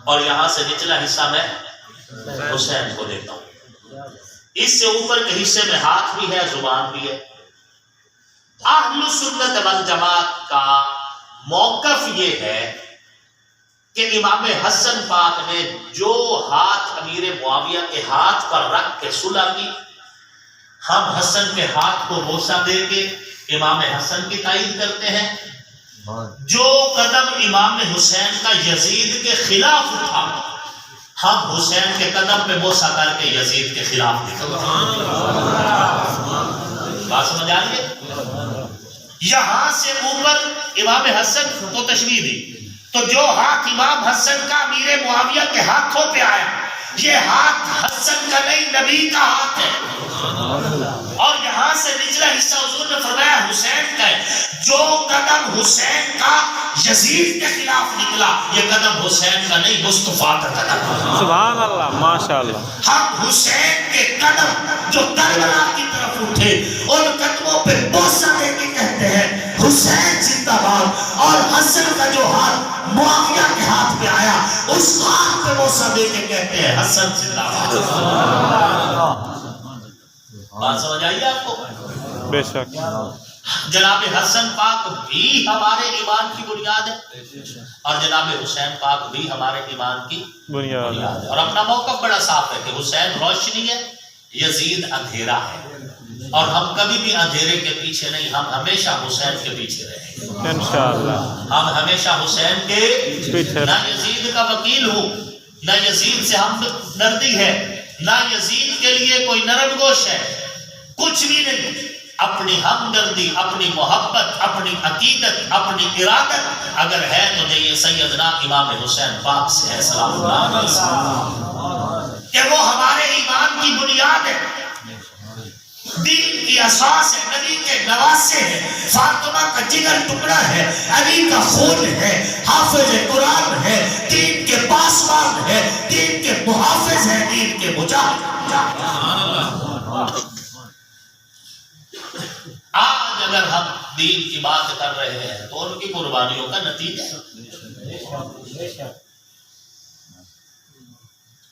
اور یہاں سے نچلا حصہ میں حسین کو دیتا ہوں۔ اس سے اوپر کے حصے میں ہاتھ بھی ہے، زبان بھی ہے۔ اہل سنت والجماعت کا موقف یہ ہے کہ امام حسن پاک نے جو ہاتھ امیر معاویہ کے ہاتھ پر رکھ کے صلح کی، ہم حسن کے ہاتھ کو بوسہ دے کے امام حسن کی تائید کرتے ہیں۔ جو قدم امام حسین کا یزید کے خلاف اٹھا، ہم حسین کے قدم پہ بوسہ کر کے یزید کے خلاف نکلتے ہیں۔ بات سمجھ آ رہی ہے؟ یہاں سے اوپر امام حسن کو تشریح دی تو جو ہاتھ امام حسن کا امیر معاویہ کے ہاتھوں پہ آیا، یہ ہاتھ حسن کا نہیں، نبی کا ہاتھ ہے، اور یہاں سے نچلا حصہ حضور نے فرمایا حسین کا ہے۔ جو قدم حسین کا یزید کے خلاف نکلا، یہ قدم حسین کا نہیں، مصطفیٰ کا قدم ہے۔ سبحان اللہ، ماشاء اللہ۔ ہم حسین کے قدم جو کربلا کی طرف اٹھے، ان قدموں پہ بوسہ دے کے کہتے ہیں حسین زندہ باد، اور حسن کا جو ہاتھ معاویہ کے ہاتھ پہ آیا، اس ہاتھ پہ بوسہ دے کے کہتے ہیں حسن زندہ باد۔ بات سمجھ آئی آپ کو؟ بے شک۔ جناب حسن پاک بھی ہمارے ایمان کی بنیاد ہے اور جناب حسین پاک بھی ہمارے ایمان کی بنیاد ہے، اور اپنا موقف بڑا صاف ہے کہ حسین روشنی ہے، یزید اندھیرا ہے، اور ہم کبھی بھی اندھیرے کے پیچھے نہیں، ہم ہمیشہ حسین کے پیچھے رہیں، انشاءاللہ ہم ہمیشہ حسین کے پیچھے۔ نہ یزید کا وکیل ہوں، نہ یزید سے ہم دردی ہے، نہ یزید کے لیے کوئی نرم گوش ہے، کچھ بھی نہیں۔ اپنی ہمدردی، اپنی محبت، اپنی عقیدت، اپنی ارادت اگر ہے تو یہ سیدنا امام حسین پاک سے ہے سلام اللہ علیہ وسلم، کہ وہ ہمارے ایمان کی بنیاد ہے، دین کی اساس ہے، نبی کے نواسے ہیں، فاطمہ کا جگر ٹکڑا ہے، علی کا خون ہے، حافظ قرآن ہے، دین کے پاسبان ہے، دین کے محافظ ہے، دین کے مجاہد۔ آج اگر ہم دین کی بات کر رہے ہیں تو ان کی قربانیوں کا نتیجہ ہے۔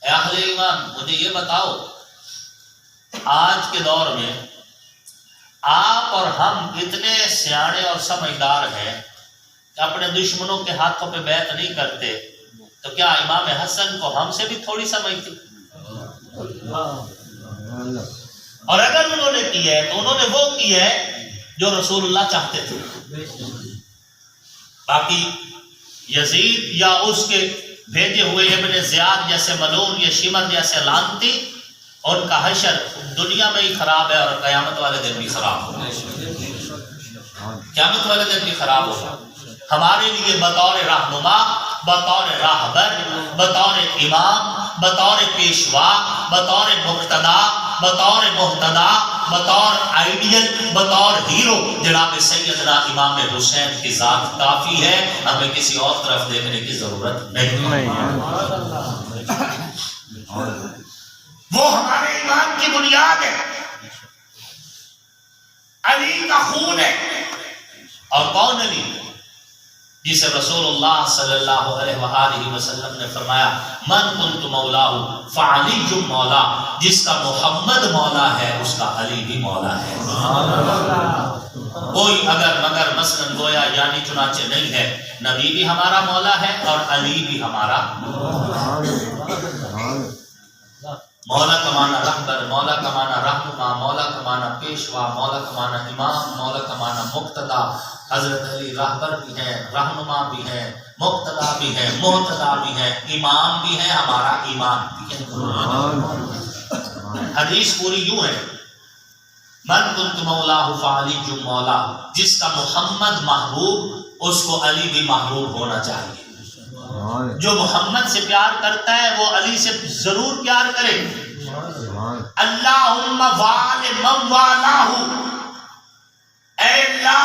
اے اہل ایمان، مجھے یہ بتاؤ، آج کے دور میں آپ اور ہم اتنے سیانے اور سمجھدار ہیں کہ اپنے دشمنوں کے ہاتھوں پہ بیعت نہیں کرتے، تو کیا امام حسن کو ہم سے بھی تھوڑی سمجھتی؟ اور اگر انہوں نے کی ہے تو انہوں نے وہ کی ہے جو رسول اللہ چاہتے تھے۔ باقی یزید یا اس کے بھیجے ہوئے ابن زیاد جیسے ملعون یا شمر جیسے لعنتی، ان کا حشر دنیا میں ہی خراب ہے اور قیامت والے دن بھی خراب ہوگا، قیامت والے دن بھی خراب ہوگا۔ ہمارے لیے بطور رہنما، بطور راہبر، بطور امام، بطور پیشوا، بطور مقتدا، بطور محتدا، بطور آئیڈیل، بطور ہیرو جناب سیدنا امام حسین کی ذات کافی ہے، ہمیں کسی اور طرف دیکھنے کی ضرورت نہیں ہے۔ وہ ہمارے ایمان کی بنیاد ہے، علی کا خون ہے، اور کون علی؟ جسے رسول اللہ صلی اللہ علیہ وآلہ وسلم نے فرمایا من کنت مولاہ فعلی مولا، جس کا محمد مولا ہے اس کا علی بھی مولا ہے۔ کوئی اگر مگر مثلاً گویا یعنی چنانچہ نہیں ہے، نبی بھی ہمارا مولا ہے اور علی بھی ہمارا۔ مولا کا معنی رہبر، مولا کا معنی رہنما، مولا کا معنی پیشوا، مولا کا معنی امام، مولا کا معنی مقتدا۔ حضرت علی رہبر بھی ہیں، رہنما بھی ہیں، مقتدا بھی ہیں، محتدا بھی ہیں، امام بھی ہیں، ہمارا ایمان بھی ہے۔ حدیث پوری یوں ہے، من کنت مولاہ فعلی مولا، جس کا محمد محبوب اس کو علی بھی محبوب ہونا چاہیے۔ جو محمد سے پیار کرتا ہے وہ علی سے ضرور پیار کرے۔ اللہم وال من والاہ، اے اللہ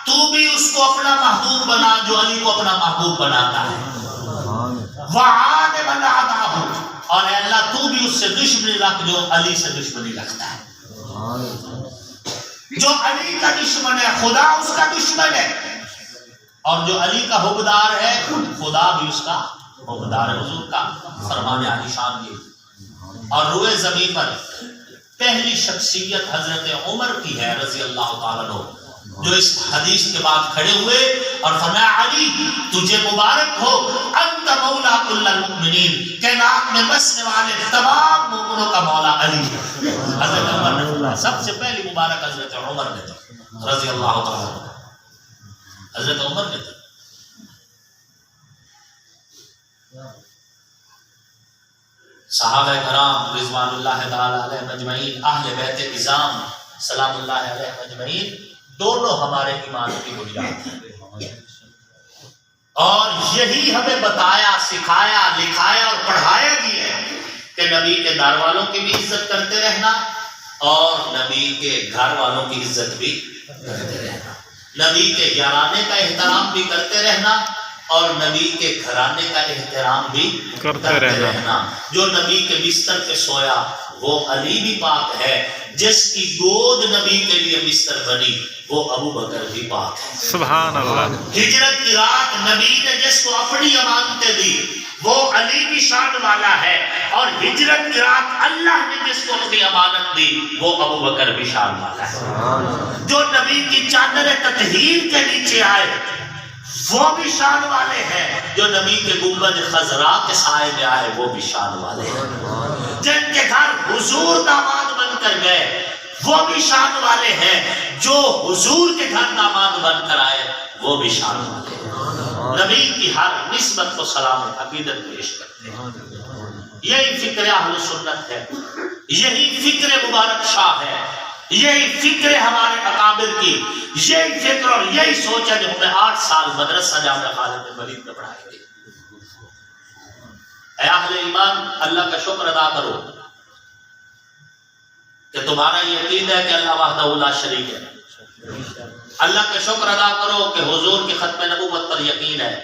تو بھی اس کو اپنا محبوب بنا جو علی کو اپنا محبوب بناتا ہے۔ وعاد من عاداہ، اور اے اللہ تو بھی اس سے دشمنی رکھ جو علی سے دشمنی رکھتا ہے۔ جو علی کا دشمن ہے خدا اس کا دشمن ہے، اور جو علی کا حبدار ہے خدا بھی اس کا حبدار ہے۔ حضور کا فرمان علی شان یہ۔ اور روئے زمین پر پہلی شخصیت حضرت عمر کی ہے رضی اللہ تعالیٰ عنہ، جو اس حدیث کے بعد کھڑے ہوئے اور فرمایا علی تجھے مبارک ہو، انت مولا کل المؤمنین، کائنات میں بسنے والے تمام مومنوں کا مولا علی ہے۔ حضرت عمر نے سب سے پہلی مبارک حضرت عمر نے دی رضی اللہ تعالیٰ عنہ، حضرت عمر نے دی۔ صحابہ کرام رضوان اللہ تعالی علیہم اجمعین، اہل بیت نظام سلام اللہ علیہم اجمعین، دونوں ہمارے ایمان کی بنیاد ہیں، اور یہی ہمیں بتایا، سکھایا، لکھایا اور پڑھایا گیا ہے کہ نبی کے دار والوں کی بھی عزت کرتے رہنا اور نبی کے گھر والوں کی عزت بھی کرتے رہنا، نبی کے یارانے کا احترام بھی کرتے رہنا اور نبی کے گھرانے کا احترام بھی کرتے رہنا۔ جو نبی کے بستر پہ سویا وہ علی بھی پاک ہے، جس کی گود نبی کے لیے بستر بنی وہ ابو بکر بھی پاک ہے۔ سبحان اللہ۔ ہجرت کی رات نبی نے جس کو اپنی امانتیں دی وہ علی کی شان والا ہے، اور ہجرت کی رات اللہ نے جس کو اپنی امانت دی وہ ابو بکر بھی شان والا ہے۔ جو نبی کی چادر تطہیر کے نیچے آئے وہ بھی شان والے ہیں، جو نبی کے گنبد خضرا کے سائے میں آئے وہ بھی شان والے ہیں، جن کے گھر حضور داماد بن کر گئے وہ بھی شان والے ہیں، جو حضور کے گھر داماد بن کر آئے وہ بھی شان والے ہیں۔ نبی کی ہر نسبت کو سلام عقیدت پیش کرتے ہیں۔ یہی فکر اہل سنت ہے، یہی فکر مبارک شاہ ہے، یہی فکر ہمارے اکابر کی، یہی فکر اور یہی سوچ ہے جو ہمیں 8 سال مدرسہ جامعہ خالد بن ولید میں پڑھائے گی۔ اے اہل ایمان، اللہ کا شکر ادا کرو کہ تمہارا یقین ہے کہ اللہ وحدہ لا شریک ہے۔ اللہ کا شکر ادا کرو کہ حضور کی ختم نبوت پر یقین ہے۔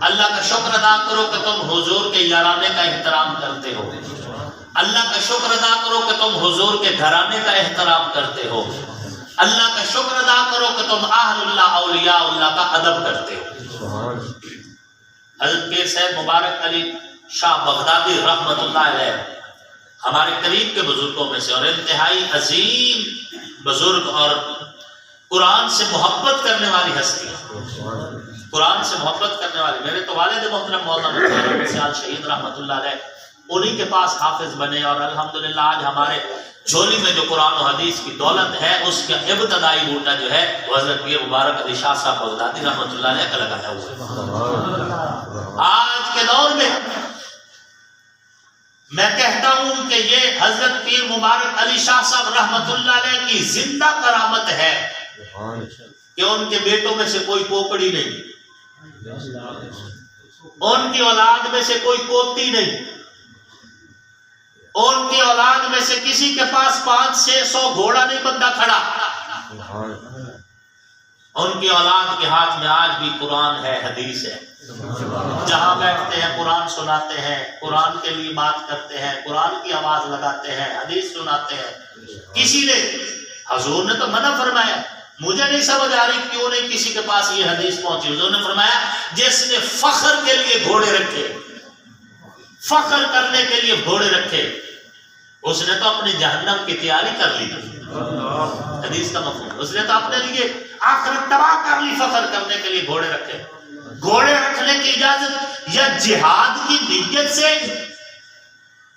اللہ کا شکر ادا کرو کہ تم حضور کے یارانے کا احترام کرتے ہو۔ اللہ کا شکر ادا کرو کہ تم حضور کے گھرانے کا احترام کرتے ہو۔ اللہ کا شکر ادا کرو کہ تم اہل اللہ اولیاء اللہ کا ادب کرتے ہو۔ حضرت پیر صاحب مبارک علی شاہ بغدادی رحمت اللہ علیہ ہمارے قریب کے بزرگوں میں سے اور انتہائی عظیم بزرگ اور قرآن سے محبت کرنے والی ہستی، قرآن سے محبت کرنے والی۔ میرے تو والد محترم مولانا سیال شہید رحمت اللہ علیہ انہی کے پاس حافظ بنے، اور الحمدللہ آج ہمارے جھولی میں جو قرآن و حدیث کی دولت ہے اس کا ابتدائی بوٹا جو ہے وہ حضرت پیر مبارک علی شاہ صاحب بغدادی رحمت اللہ علیہ کا لگایا ہوا ہے۔ آج کے دور میں میں کہتا ہوں کہ یہ حضرت پیر مبارک علی شاہ صاحب رحمت اللہ علیہ کی زندہ کرامت ہے کہ ان کے بیٹوں میں سے کوئی پوپڑی نہیں، ان کی اولاد میں سے کوئی پوتی نہیں، ان کی اولاد میں سے کسی کے پاس 500-600 گھوڑا نہیں بندہ کھڑا، ان کی اولاد کے ہاتھ میں آج بھی قرآن ہے، حدیث ہے، جہاں بیٹھتے ہیں قرآن سناتے ہیں، قرآن کے لیے بات کرتے ہیں، قرآن کی آواز لگاتے ہیں، حدیث سناتے ہیں۔ کسی نے، حضور نے تو منع فرمایا، مجھے نہیں سمجھ آ رہی کیوں نہیں کسی کے پاس یہ حدیث پہنچی۔ حضور نے فرمایا جس نے فخر کے لیے گھوڑے رکھے، فخر کرنے کے لیے گھوڑے رکھے، اس نے تو اپنی جہنم کی تیاری کر لی۔ حدیث کا مفہوم، اس نے تو اپنے لیے آخرت تباہ کر لی فخر کرنے کے لیے گھوڑے رکھے۔ گھوڑے رکھنے کی اجازت یا جہاد کی نیت سے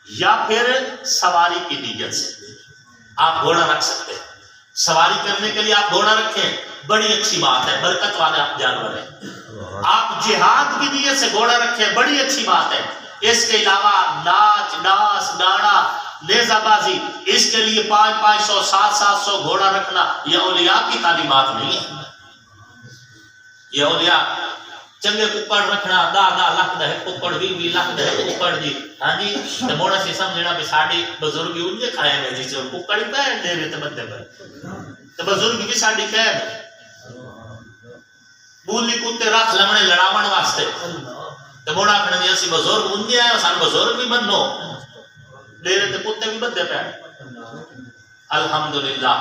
یا پھر سواری کی نیت سے آپ گھوڑا رکھ سکتے ہیں. سواری کرنے کے لیے آپ گھوڑا رکھیں، بڑی اچھی بات ہے، برکت والا جانور ہے. آپ جہاد کی نیت سے گھوڑا رکھیں، بڑی اچھی بات ہے. اس کے علاوہ ناچ ڈانس گانا نیزہ بازی، اس کے لیے 500 700 گھوڑا رکھنا یہ اولیاء کی تعلیمات نہیں ہے. یہ اولیاء چنگے ککڑ رکھنا 10 لاکھ دے ککڑ 20 لاکھ دے ککڑ جی. ہاں جی تے موڑا سی سمجھنا بھی ساڈی بزرگ انجے کھائے نے جی چ ککڑ پہ دے تے بندے پر تے بزرگ بھی ساڈی کہہ بولی کتے رکھ لمنے لڑاون واسطے تے موڑا کھڑا جی اسی بزرگ انجے ہیں سان بزرگ بھی بنو دے تے کتے بھی بندے پہ. الحمدللہ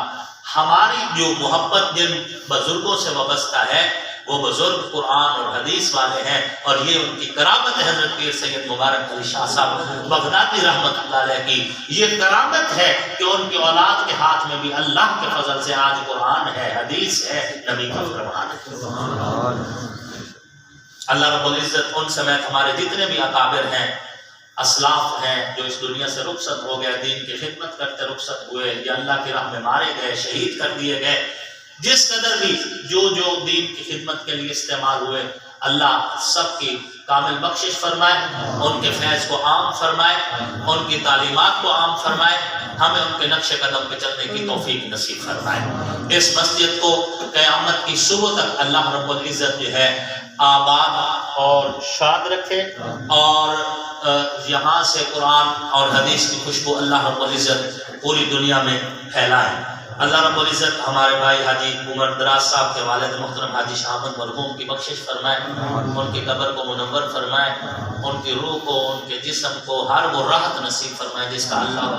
ہماری جو محبت جن بزرگوں سے وابستہ ہے وہ بزرگ قرآن اور حدیث والے ہیں، اور یہ ان کی کرامت ہے. حضرت پیر سید مبارک علی شاہ صاحب بغدادی رحمت اللہ علیہ کی یہ کرامت ہے کہ ان کی اولاد کے ہاتھ میں بھی اللہ کے فضل سے آج قرآن ہے، حدیث ہے، نبی کا فرمان ہے. اللہ رب العزت ان سمیت ہمارے جتنے بھی اکابر ہیں، اسلاف ہیں جو اس دنیا سے رخصت ہو گئے، دین کی خدمت کرتے رخصت ہوئے یا اللہ کی راہ میں مارے گئے، شہید کر دیے گئے، جس قدر بھی جو دین کی خدمت کے لیے استعمال ہوئے، اللہ سب کی کامل بخشش فرمائے، ان کے فیض کو عام فرمائے، ان کی تعلیمات کو عام فرمائے، ہمیں ان کے نقش قدم پہ چلنے کی توفیق نصیب فرمائے. اس مسجد کو قیامت کی صبح تک اللہ رب العزت جو ہے آباد اور شاد رکھے، اور یہاں سے قرآن اور حدیث کی خوشبو اللہ رب العزت پوری دنیا میں پھیلائے. اللہ رب العزت ہمارے بھائی حاجی عمر دراز صاحب کے والد محترم حاجی شاہ احمد مرحوم کی بخشش فرمائے، ان کی قبر کو منور فرمائے، ان کی روح کو، ان کے جسم کو ہر وہ راحت نصیب فرمائے جس کا اللہ